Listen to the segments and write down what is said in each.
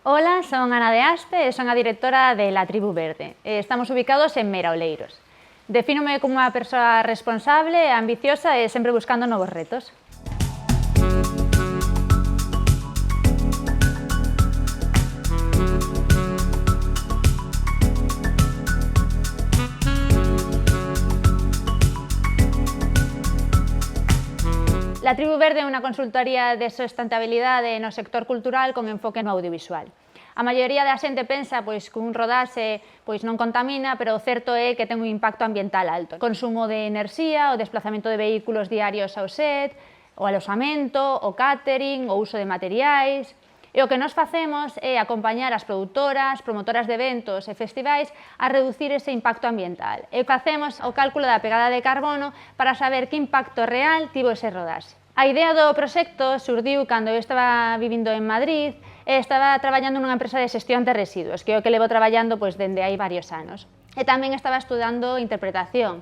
Ola, son Ana de Aspe e son a directora de La Tribu Verde. Estamos ubicados en Mera, Oleiros. Defínome como unha persoa responsable, ambiciosa e sempre buscando novos retos. La Tribu Verde é unha consultoría de sustentabilidade no sector cultural con enfoque no audiovisual. A maioría da xente pensa que un rodaxe non contamina, pero o certo é que ten un impacto ambiental alto. O consumo de enerxía, o desplazamento de vehículos diarios ao set, o aloxamento, o catering, o uso de materiais. E o que nos facemos é acompañar as produtoras, promotoras de eventos e festivais a reducir ese impacto ambiental. E facemos o cálculo da pegada de carbono para saber que impacto real tivo ese rodaxe. A idea do proxecto surdiu cando eu estaba vivindo en Madrid e estaba traballando nunha empresa de xestión de residuos, que é o que levo traballando dende hai varios anos. E tamén estaba estudando interpretación.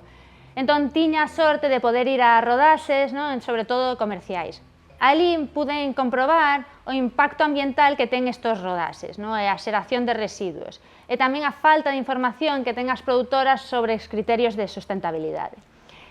Entón, tiña a sorte de poder ir a rodaxes, sobre todo comerciais. Alí pude comprobar o impacto ambiental que ten estes rodaxes, e a xeración de residuos, e tamén a falta de información que ten as produtoras sobre os criterios de sustentabilidade.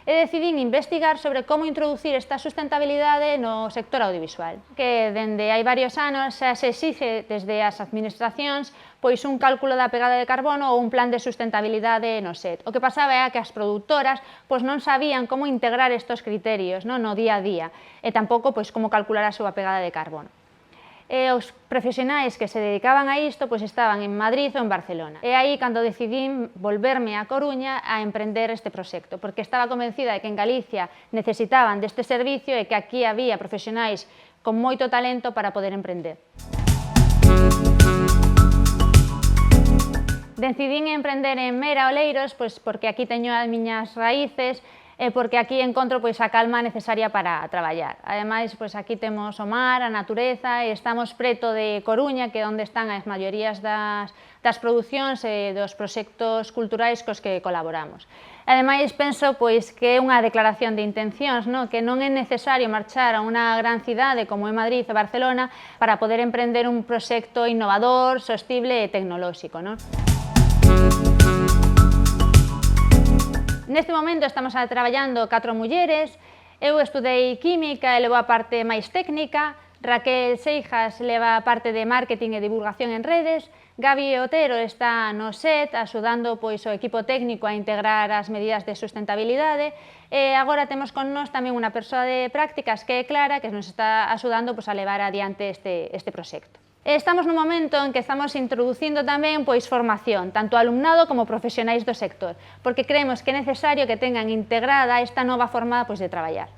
E decidín investigar sobre como introducir esta sustentabilidade no sector audiovisual, que dende hai varios anos xa se exixe desde as administracións un cálculo da pegada de carbono ou un plan de sustentabilidade no set. O que pasaba é que as produtoras non sabían como integrar estes criterios no día a día e tampouco como calcular a súa pegada de carbono. E os profesionais que se dedicaban a isto estaban en Madrid ou en Barcelona. E aí cando decidín volverme a Coruña a emprender este proxecto, porque estaba convencida de que en Galicia necesitaban deste servicio e que aquí había profesionais con moito talento para poder emprender. Decidín emprender en Mera, Oleiros, porque aquí teño as miñas raíces e porque aquí encontro a calma necesaria para traballar. Ademais, aquí temos o mar, a natureza, e estamos preto de Coruña, que é onde están as maiorías das producións e dos proxectos culturais cos que colaboramos. Ademais, penso que é unha declaración de intencións, que non é necesario marchar a unha gran cidade como é Madrid e Barcelona para poder emprender un proxecto innovador, sostible e tecnolóxico. Neste momento estamos traballando 4 mulleres. Eu estudei química e levo a parte máis técnica, Raquel Seijas leva a parte de marketing e divulgación en redes, Gabi Otero está no set axudando o equipo técnico a integrar as medidas de sustentabilidade e agora temos con nós tamén unha persoa de prácticas que é Clara, que nos está axudando a levar adiante este proxecto. Estamos nun momento en que estamos introducindo tamén formación, tanto alumnado como profesionais do sector, porque creemos que é necesario que tengan integrada esta nova forma de traballar.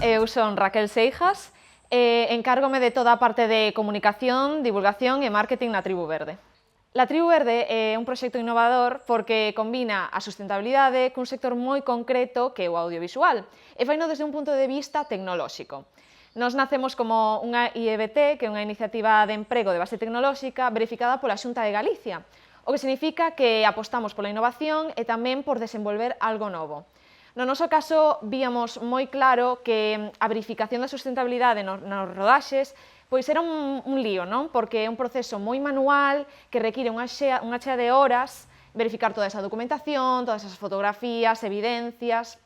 Eu son Raquel Seijas e encárgome de toda a parte de comunicación, divulgación e marketing na Tribu Verde. La Tribu Verde é un proxecto innovador porque combina a sustentabilidade cun sector moi concreto que é o audiovisual e faino desde un punto de vista tecnolóxico. Nos nacemos como unha IEBT, que é unha iniciativa de emprego de base tecnolóxica verificada pola Xunta de Galicia, o que significa que apostamos pola innovación e tamén por desenvolver algo novo. No noso caso, víamos moi claro que a verificación da sustentabilidade nos rodaxes era un lío, porque é un proceso moi manual que require unha chea de horas verificar toda esa documentación, todas esas fotografías, evidencias.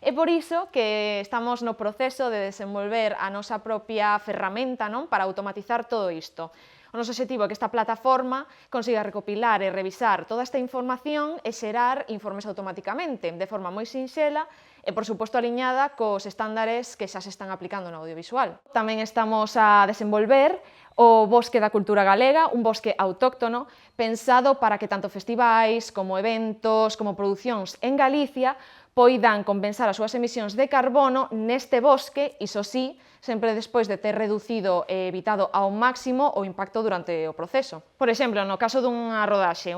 É por iso que estamos no proceso de desenvolver a nosa propia ferramenta para automatizar todo isto. O noso obxectivo é que esta plataforma consiga recopilar e revisar toda esta información e xerar informes automáticamente, de forma moi sinxela e, por suposto, aliñada cos estándares que xa se están aplicando no audiovisual. Tamén estamos a desenvolver o Bosque da Cultura Galega, un bosque autóctono pensado para que tanto festivais como eventos como producións en Galicia poidan compensar as súas emisións de carbono neste bosque, iso sí, sempre despois de ter reducido e evitado ao máximo o impacto durante o proceso. Por exemplo, no caso dunha rodaxe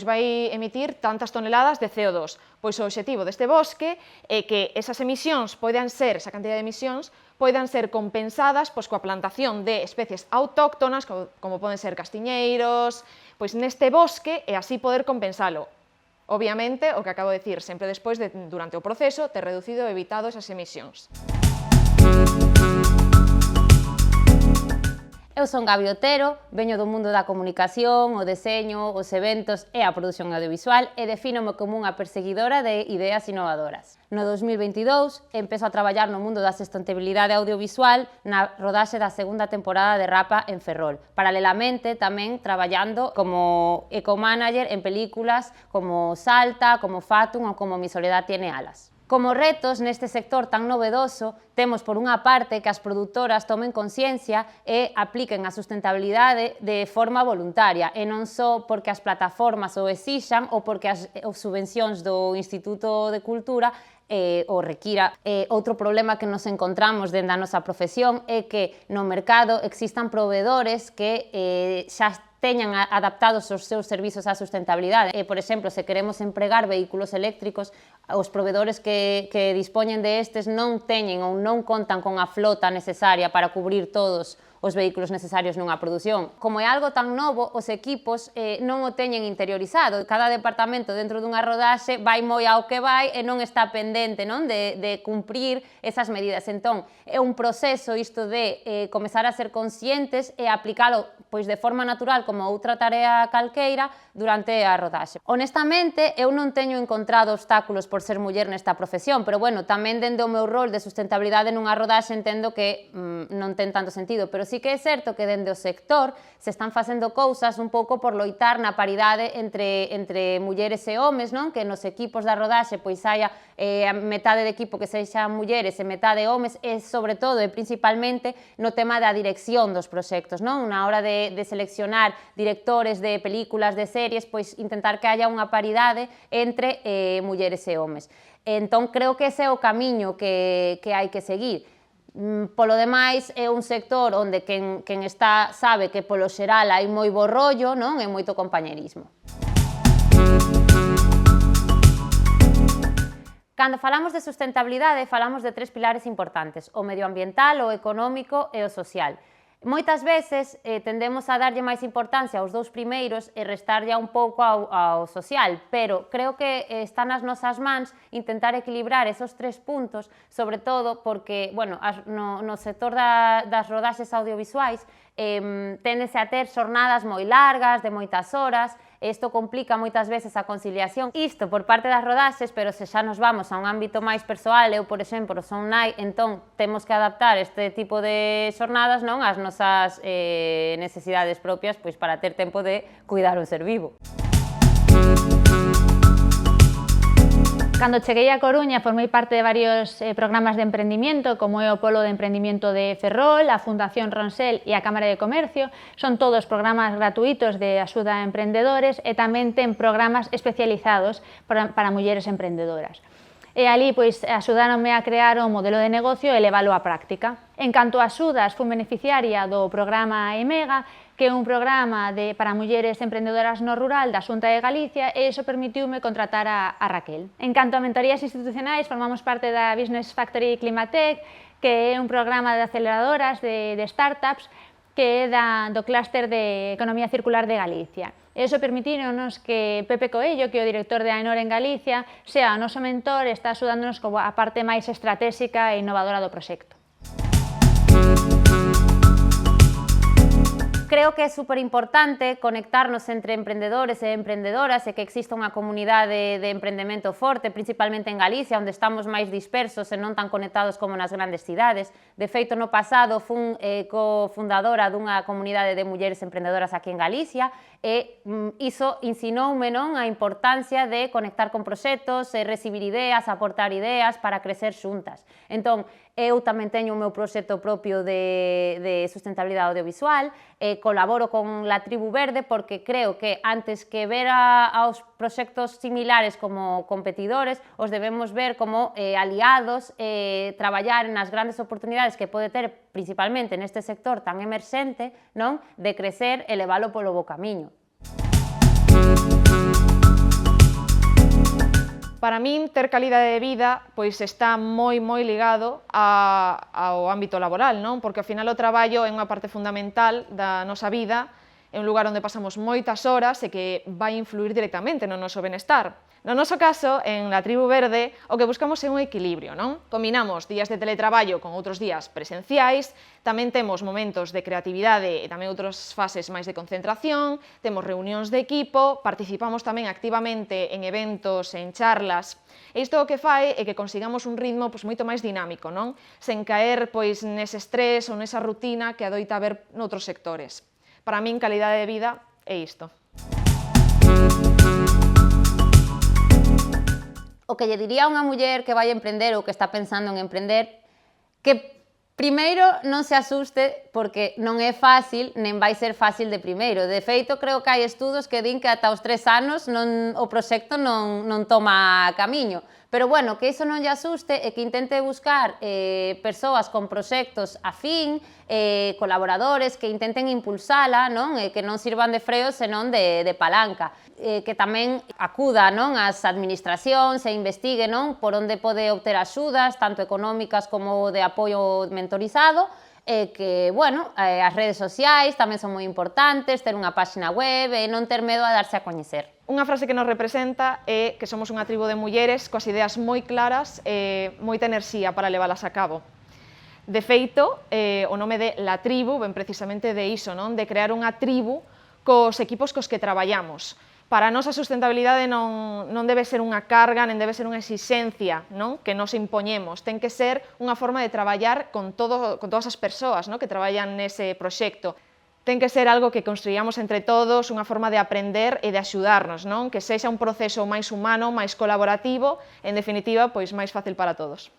vai emitir tantas toneladas de CO2. O obxectivo deste bosque é que esas emisións esa cantidad de emisións, poidan ser compensadas coa plantación de especies autóctonas, como poden ser castiñeiros, neste bosque e así poder compensalo. Obviamente, o que acabo de dicir, sempre despois durante o proceso, ter reducido e evitado esas emisións. Eu son Gabi Otero, veño do mundo da comunicación, o deseño, os eventos e a produción audiovisual e defínome como unha perseguidora de ideas innovadoras. No 2022 empezo a traballar no mundo da sustentabilidade audiovisual na rodaxe da segunda temporada de Rapa en Ferrol. Paralelamente tamén traballando como ecomanager en películas como Salta, como Fatum ou como Mi soledad tiene alas. Como retos neste sector tan novedoso, temos por unha parte que as produtoras tomen consciencia e apliquen a sustentabilidade de forma voluntaria e non só porque as plataformas o exixan ou porque as subvencións do Instituto de Cultura o requira. Outro problema que nos encontramos dentro da nosa profesión é que no mercado existan proveedores que xa teñan adaptados os seus servizos á sustentabilidade. Por exemplo, se queremos empregar vehículos eléctricos, os proveedores que dispoñen de estes non teñen ou non contan con a flota necesaria para cubrir todos os vehículos necesarios nunha produción. Como é algo tan novo, os equipos non o teñen interiorizado. Cada departamento dentro dunha rodaxe vai moi ao que vai e non está pendente de cumprir esas medidas. Entón, é un proceso isto de comezar a ser conscientes e aplicalo pois de forma natural como outra tarea calqueira durante a rodaxe. Honestamente, eu non teño encontrado obstáculos por ser muller nesta profesión, pero bueno, tamén dende o meu rol de sustentabilidade nunha rodaxe entendo que non ten tanto sentido, pero sí que é certo que dende o sector se están facendo cousas un pouco por loitar na paridade entre mulleres e homes, non? Que nos equipos da rodaxe pois haya a metade de equipo que sexan mulleres e metade homes e sobre todo e principalmente no tema da dirección dos proxectos, non? Na hora de seleccionar directores de películas, de series, pois intentar que haya unha paridade entre mulleres e homes. Entón creo que ese é o camiño que hai que seguir. Polo demais, é un sector onde quen está sabe que polo xeral hai moi bo rollo, non? E moito compañerismo. Cando falamos de sustentabilidade, falamos de tres pilares importantes: o medioambiental, o económico e o social. Moitas veces tendemos a darlle máis importancia aos dous primeiros e restarlle un pouco ao social, pero creo que está nas nosas mans intentar equilibrar esos tres puntos, sobre todo porque, bueno, no sector das rodaxes audiovisuais téndese a ter xornadas moi largas, de moitas horas, e isto complica moitas veces a conciliación. Isto por parte das rodaxes, pero se xa nos vamos a un ámbito máis persoal, eu, por exemplo, son nai, entón temos que adaptar este tipo de xornadas non ás nosas necesidades propias pois para ter tempo de cuidar un ser vivo. Cando cheguei a Coruña formei parte de varios programas de emprendimiento, como é o Polo de Emprendimiento de Ferrol, a Fundación Ronsel e a Cámara de Comercio. Son todos programas gratuitos de axuda a emprendedores e tamén ten programas especializados para mulleres emprendedoras. E ali pois axudáronme a crear o modelo de negocio e leválo á práctica. En canto a axudas, fui beneficiaria do programa EMEGA, que é un programa para mulleres emprendedoras no rural da Xunta de Galicia, e iso permitiume contratar a Raquel. En canto a mentorías institucionais, formamos parte da Business Factory Climatec, que é un programa de aceleradoras de startups que é do clúster de Economía Circular de Galicia. E iso permitíronos que Pepe Coello, que é o director de AENOR en Galicia, sea o noso mentor e está axudándonos como a parte máis estratégica e innovadora do proxecto. Creo que é superimportante conectarnos entre emprendedores e emprendedoras e que exista unha comunidade de emprendemento forte, principalmente en Galicia, onde estamos máis dispersos e non tan conectados como nas grandes cidades. De feito, no pasado, fun cofundadora dunha comunidade de mulleres emprendedoras aquí en Galicia e iso ensinoume a importancia de conectar con proxectos, recibir ideas, aportar ideas para crecer xuntas. Entón, eu tamén teño o meu proxecto propio de sustentabilidade audiovisual, colaboro con La Tribu Verde porque creo que antes que ver aos proxectos similares como competidores, os debemos ver como aliados, traballar nas grandes oportunidades que pode ter principalmente neste sector tan emerxente, non? De crecer e leválo polo bo camiño. Para min, ter calidade de vida pois está moi ligado ao ámbito laboral, non? Porque ao final o traballo é unha parte fundamental da nosa vida é un lugar onde pasamos moitas horas e que vai influir directamente no noso benestar. No noso caso, en La Tribu Verde, o que buscamos é un equilibrio, non? Combinamos días de teletraballo con outros días presenciais, tamén temos momentos de creatividade e tamén outras fases máis de concentración, temos reunións de equipo, participamos tamén activamente en eventos, en charlas, e isto o que fai é que consigamos un ritmo moito máis dinámico, non? Sen caer nese estrés ou nesa rutina que adoita haber noutros sectores. Para min, calidade de vida é isto. O que lle diría a unha muller que vai emprender ou que está pensando en emprender, que primeiro non se asuste porque non é fácil, nen vai ser fácil de primeiro. De feito, creo que hai estudos que din que ata os 3 anos o proxecto non toma camiño. Pero bueno, que iso non lle asuste e que intente buscar persoas con proxectos afín, colaboradores que intenten impulsala, que non sirvan de freo, senón de palanca. Que tamén acuda ás administracións e investigue por onde pode obter axudas, tanto económicas como de apoio mentorizado, que, bueno, as redes sociais tamén son moi importantes, ter unha páxina web e non ter medo a darse a coñecer. Unha frase que nos representa é que somos unha tribo de mulleres coas ideas moi claras e moita enerxía para leválas a cabo. De feito, o nome de La Tribu ven precisamente de iso, de crear unha tribu cos equipos cos que traballamos. Para a nosa sustentabilidade non debe ser unha carga, nen debe ser unha exixencia que nos impoñemos. Ten que ser unha forma de traballar con todas as persoas que traballan nese proxecto. Ten que ser algo que construíamos entre todos, unha forma de aprender e de axudarnos, que sexa un proceso máis humano, máis colaborativo, en definitiva, máis fácil para todos.